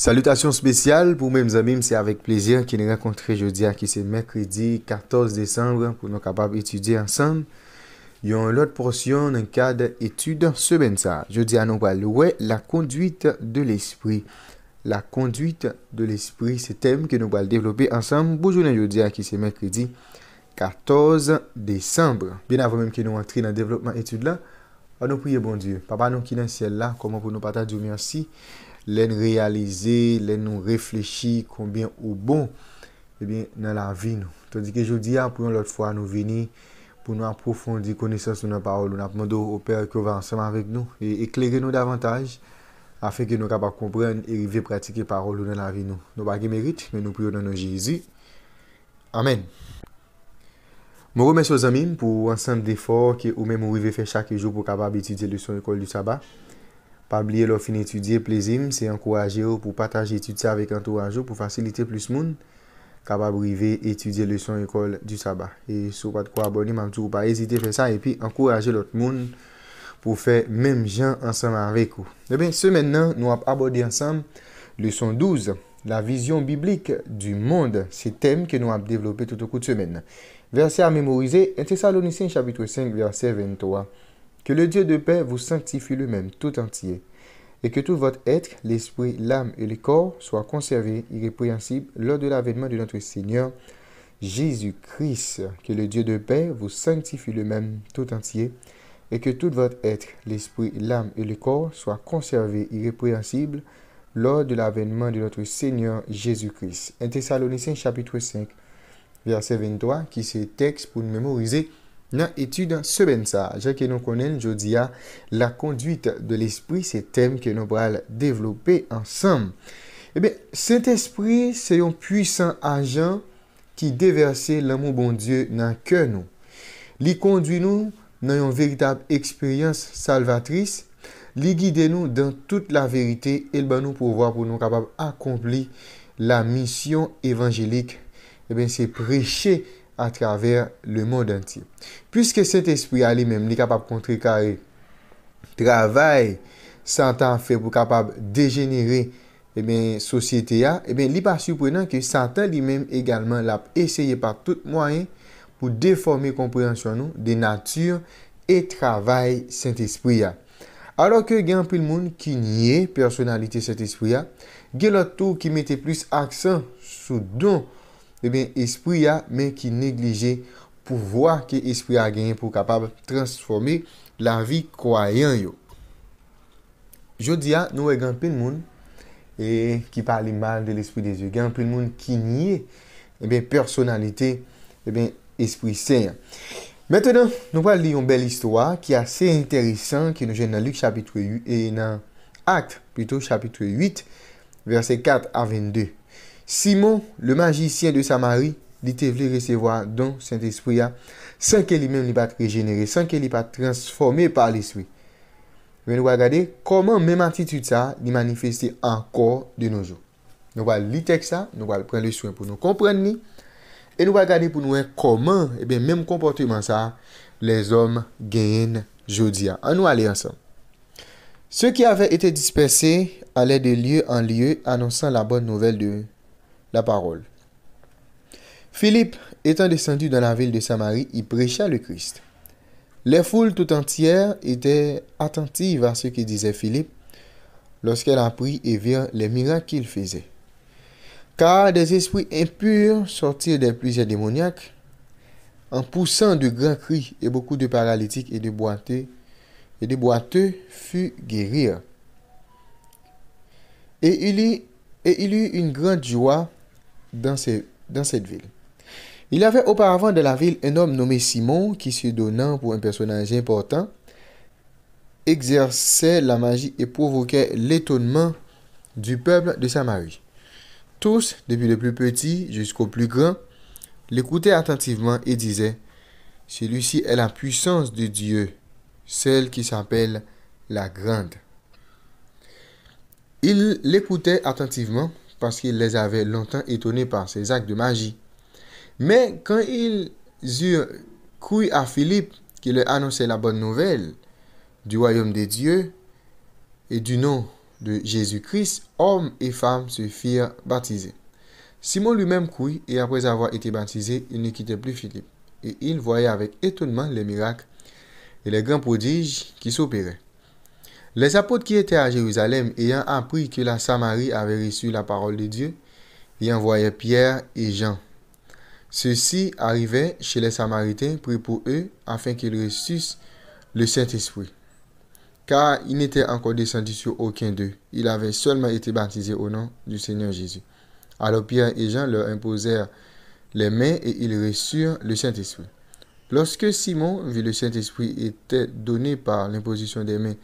Salutations spéciales pour mes amis, c'est avec plaisir que nous rencontrons aujourd'hui, qui c'est mercredi 14 décembre, pour nous capables d'étudier ensemble. Il y a une autre portion dans le cadre d'études semaine ça. Jeudi à nous parler la conduite de l'esprit. La conduite de l'esprit, c'est thème que nous allons développer ensemble. Bonjour jeudi qui c'est mercredi 14 décembre. Bien avant même que nous entrions dans le développement études là, on nous prie bon Dieu. Papa nous qui est dans le ciel là, comment pour nous partager merci. L'en réaliser, l'en nous réfléchir combien au bon dans la vie nous. Tandis que aujourd'hui pour une autre fois nous venir pour nous approfondir connaissance de nos paroles, nous demandons au Père qui va ensemble avec nous et éclairer nous davantage afin que nous capables comprendre et arriver pratiquer parole dans la vie nous. Nous pas mérite mais nous prions dans nom de Jésus. Amen. Je remercie aux amis pour ensemble d'efforts que ou même arriver faire chaque jour pour capable étudier le leçon école du sabbat. Pas oublier leur fin étudier plaisir, c'est encourager pour partager étudier avec entourage pour faciliter plus monde capable arriver étudier leçon école du sabbat. Et si vous pas de quoi abonner, même toujours pas hésiter à faire ça et puis encourager l'autre monde pour faire même gens ensemble avec vous. Eh bien, ce maintenant, nous allons aborder ensemble leçon 12, la vision biblique du monde. C'est thème que nous allons développer tout au cours de semaine. Verset à mémoriser, 1 Thessaloniciens chapitre 5, verset 23. Que le Dieu de paix vous sanctifie lui-même tout entier, et que tout votre être, l'esprit, l'âme et le corps soient conservés irrépréhensibles lors de l'avènement de notre Seigneur Jésus-Christ. Que le Dieu de paix vous sanctifie lui-même tout entier, et que tout votre être, l'esprit, l'âme et le corps soient conservés irrépréhensibles lors de l'avènement de notre Seigneur Jésus-Christ. 1 Thessaloniciens chapitre 5, verset 23, qui c'est texte pour nous mémoriser. Dans l'étude semaine ça, j'ai que nous connaissons aujourd'hui la conduite de l'esprit, c'est thème que nous allons développer ensemble. Eh bien, Saint-Esprit, c'est un puissant agent qui déverse l'amour bon Dieu dans le cœur nous. Il conduit nous dans une véritable expérience salvatrice, il guide nous dans toute la vérité et il nous pouvoir pour nous capables d'accomplir la mission évangélique. Eh bien, c'est prêcher à travers le monde entier. Puisque cet esprit à lui-même est capable de contrecarrer travail Satan fait pour capable dégénérer société il n'est pas surprenant que Satan lui-même également l'a essayé par tout moyen pour déformer compréhension nous de nature et travail Saint-Esprit. Alors que il y a un peu de monde qui nie personnalité Saint-Esprit, il y a l'autre qui mettait plus accent sur don esprit mais qui négligeait pouvoir que esprit a gagné pour capable transformer la vie croyant yo. Jodi a nous avons plein de monde et qui parle mal de l'esprit des Dieu, plein de monde qui nie personnalité esprit saint. Maintenant, nous allons lire une belle histoire qui est assez intéressante qui nous gêne dans Luc chapitre 8 et dans Actes plutôt chapitre 8 verset 4 à 22. Simon, le magicien de Samarie, il était voulu recevoir don Saint-Esprit sans qu'il lui-même ne pas régénéré, sans qu'il ne pas transformé par l'Esprit. Mais nous allons regarder comment même attitude ça il manifeste encore de nos jours. Nous allons lire le texte, nous allons prendre le soin pour nous comprendre et nous allons regarder pour nous comment même comportement ça les hommes gagnent aujourd'hui. On nous aller ensemble. Ceux qui avaient été dispersés allaient de lieu en lieu annonçant la bonne nouvelle de la parole. Philippe, étant descendu dans la ville de Samarie, y prêcha le Christ. Les foules tout entières étaient attentives à ce que disait Philippe lorsqu'elle apprit et vit les miracles qu'il faisait. Car des esprits impurs sortirent des plusieurs démoniaques en poussant de grands cris et beaucoup de paralytiques et de boiteux furent guéris. Et il eut une grande joie dans cette ville. Il y avait auparavant de la ville un homme nommé Simon qui, se donnant pour un personnage important, exerçait la magie et provoquait l'étonnement du peuple de Samarie. Tous, depuis le plus petit jusqu'au plus grand, l'écoutaient attentivement et disaient « Celui-ci est la puissance de Dieu, celle qui s'appelle la Grande. » Ils l'écoutaient attentivement parce qu'il les avait longtemps étonnés par ses actes de magie. Mais quand ils eurent cru à Philippe qui leur annonçait la bonne nouvelle du royaume des dieux et du nom de Jésus-Christ, hommes et femmes se firent baptiser. Simon lui-même courut, et après avoir été baptisé, il ne quittait plus Philippe. Et il voyait avec étonnement les miracles et les grands prodiges qui s'opéraient. Les apôtres qui étaient à Jérusalem, ayant appris que la Samarie avait reçu la parole de Dieu, y envoyaient Pierre et Jean. Ceux-ci arrivaient chez les Samaritains, prient pour eux, afin qu'ils reçussent le Saint-Esprit. Car il n'était encore descendu sur aucun d'eux. Il avait seulement été baptisé au nom du Seigneur Jésus. Alors Pierre et Jean leur imposèrent les mains et ils reçurent le Saint-Esprit. Lorsque Simon vit le Saint-Esprit était donné par l'imposition des mains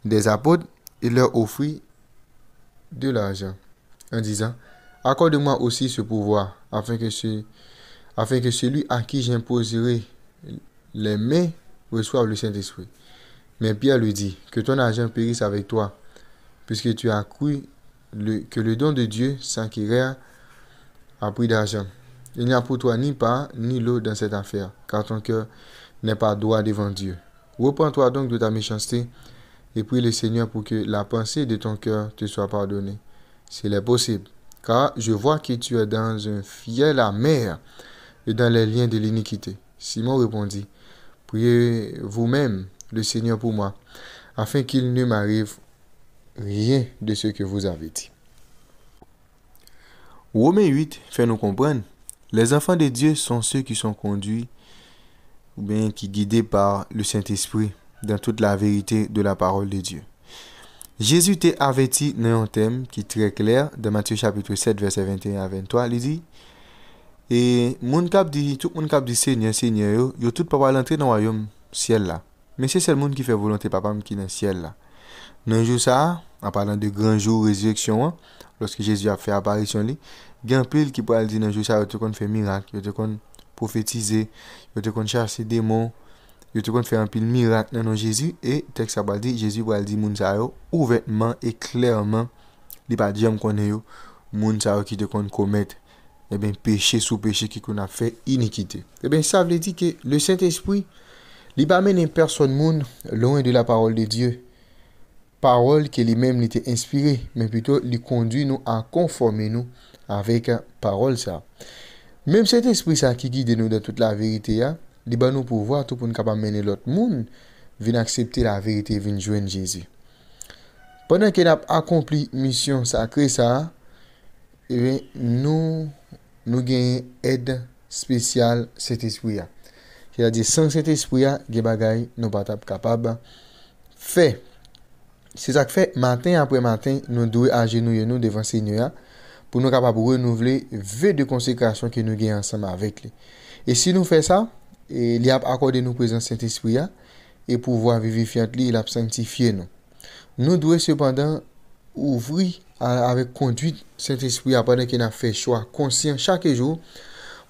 des apôtres, il leur offrit de l'argent, en disant, « Accorde-moi aussi ce pouvoir, afin que celui à qui j'imposerai les mains reçoive le Saint-Esprit. » Mais Pierre lui dit, « Que ton argent périsse avec toi, puisque tu as cru que le don de Dieu s'acquérait à prix d'argent. Il n'y a pour toi ni part ni lot dans cette affaire, car ton cœur n'est pas droit devant Dieu. Repends-toi donc de ta méchanceté et prie le Seigneur pour que la pensée de ton cœur te soit pardonnée, s'il est possible. Car je vois que tu es dans un fiel amer et dans les liens de l'iniquité. » Simon répondit, « Priez vous-même le Seigneur pour moi, afin qu'il ne m'arrive rien de ce que vous avez dit. » Romains 8 fait nous comprendre, les enfants de Dieu sont ceux qui sont conduits ou bien qui guidés par le Saint-Esprit dans toute la vérité de la parole de Dieu. Jésus t'a averti dans un thème qui est très clair dans Matthieu chapitre 7 verset 21 à 23, il dit, et tout le monde qui dit Seigneur, Seigneur, yo tout pas l'entrer dans le royaume ciel là. Mais c'est le monde qui fait volonté papa qui est dans le ciel là. Dans un jour ça, en parlant de grand jour résurrection, lorsque Jésus a fait apparition lui, il y a un pile qui pourrait dire dans un jour ça, il te fait miracle, il te prophétiser, il te chasser démons, il te faire un pile miracle dans Jésus et texte ça dit Jésus va dire moun ça yo ouvertement et clairement, il pas dire connaît yo moun ça qui te commettre eh bien péché sous péché qui qu'on a fait iniquité. Eh bien ça veut dire que le Saint-Esprit il pas mener personne monde loin de la parole de Dieu. Parole qui lui-même était inspirée, mais plutôt lui conduit nous à conformer nous avec parole ça. Même cet esprit ça qui guide nous dans toute la vérité, il va nous pouvoir tout pour nous capable mener l'autre monde venir accepter la vérité, venir joindre Jésus. Pendant qu'il a accompli mission sacrée ça, eh bien, nous gagnons aide spéciale cet esprit là. C'est-à-dire sans cet esprit là, des bagailles nous pas capable faire. C'est ça que fait matin après matin, nous devons agenouiller nous devant Seigneur pour nous capables renouveler vœux de consécration que nous gagnons ensemble avec lui. Et si nous faisons ça, il a accordé nous présence Saint-Esprit et pouvoir vivifiant lui, il a sanctifié nous. Nous devons cependant ouvrir avec conduite Saint-Esprit pendant qu'il a fait choix conscient chaque jour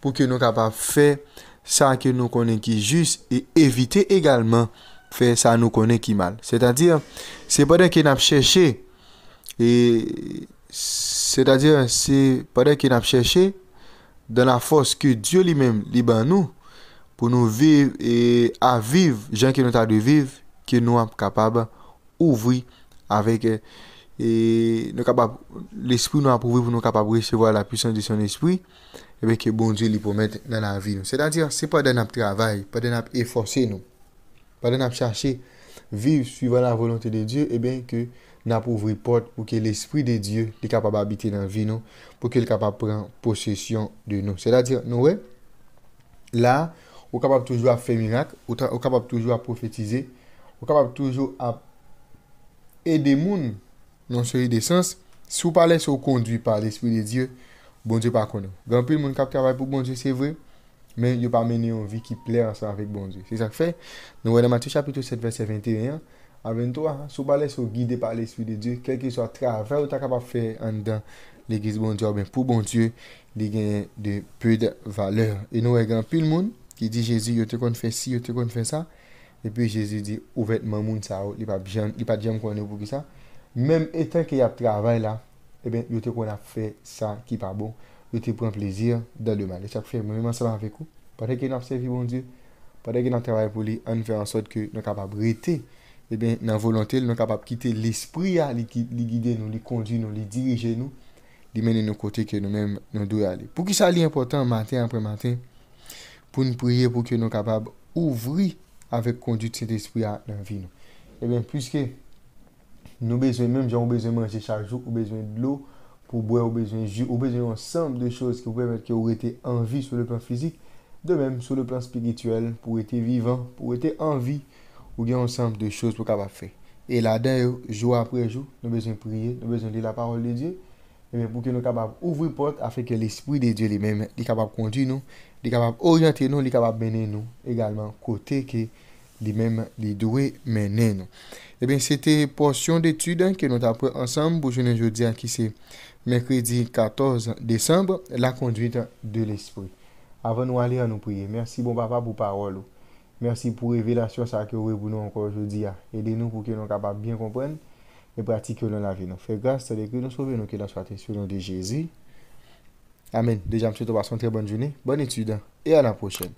pour que nous capables faire ça que nous connaissons qui est juste et éviter également faire ça nous connaît qui mal. C'est-à-dire c'est pendant qu'il a cherché et c'est-à-dire c'est pendant qu'il a cherché dans la force que Dieu lui-même libère nous pour nous vivre et à vivre gens qui nous a de vivre que nous sommes capables ouvrir avec et nous capable l'esprit nous approuvé pour nous capable recevoir la puissance de son esprit et bien que bon Dieu lui promet dans la vie. C'est-à-dire c'est pas dans notre travail, pas dans notre efforcer nous. Pendant qu'on cherche vivre suivant la volonté de Dieu, et bien que nous ouvrir porte pour que l'esprit de Dieu est capable d'habiter dans la vie nous, pour qu'il est capable de prendre possession de nous. C'est-à-dire, nous, là, on est capable toujours à faire miracle, on est capable toujours à prophétiser, on est capable toujours à aider les gens dans ce sens. Si vous parlez, si vous conduit par l'esprit de Dieu, bon Dieu pas connaît. Grand peu de monde qui travaille pour bon Dieu, c'est vrai. Mais il n'y a pas mené une vie qui plaît ensemble avec bon Dieu. C'est ça que fait. Nous voyons dans Matthieu chapitre 7, verset 21 à 23. Si vous parlez, guidé par l'Esprit de Dieu, quel que soit le travail que vous êtes capable de faire en dedans l'église bon Dieu, pour bon Dieu, il y a de peu de valeur. Et nous voyons plus le monde qui dit Jésus, il te fait ci, il te fait ça. Et puis Jésus dit, ouvertement, monde ça, il ne pas jamais connaître pour ça. Même étant qu'il y a travail là, eh bien, il te a fait ça qui n'est pas bon. Je te prends plaisir dans le mal. Et ça fait même ensemble avec vous. Pendant que nous servi bon Dieu, pendant que nous travaillons pour lui, on fait en sorte que nous sommes capables de rester eh bien, dans la volonté, nous sommes capables de quitter l'esprit, qui guide nous, qui conduit nous, qui dirige nous, qui mène nous côté que nous-mêmes nous devons aller. Pour qui ça est important matin après matin, pour nous prier pour que nous soyons capables d'ouvrir avec conduite cet esprit dans la vie. Eh bien, puisque nous besoin même, j'ai besoin de manger chaque jour, ou besoin de l'eau pour boire, ou besoin de jus, ou besoin d'un ensemble de choses qui vous permettent que vous ayez en vie sur le plan physique, de même sur le plan spirituel, pour être vivant, pour être en vie, ou bien un ensemble de choses pour capable faire. Et là-dedans, jour après jour, nous avons besoin de prier, nous avons besoin de lire la parole de Dieu, et bien pour que nous soyons capables d'ouvrir porte afin que l'Esprit de Dieu lui-même est capable de conduire nous, est capable d'orienter nous, est capable de mener nous également côté que lui-même lui doit mener nous. Eh bien, c'était portion d'études que nous avons ensemble pour jeudi qui c'est mercredi 14 décembre, la conduite de l'Esprit. Avant de nous aller à nous prier, merci bon papa pour parole. Merci pour révélation ça que vous pour nous encore aujourd'hui. Aidez-nous pour que nous soyons capables de bien comprendre et pratiquer dans la vie. Fais grâce à Dieu que nous sauvons, nous que la soit sur le nom de Jésus. Amen. Déjà, je vous souhaite une très bonne journée, bonne étude et à la prochaine.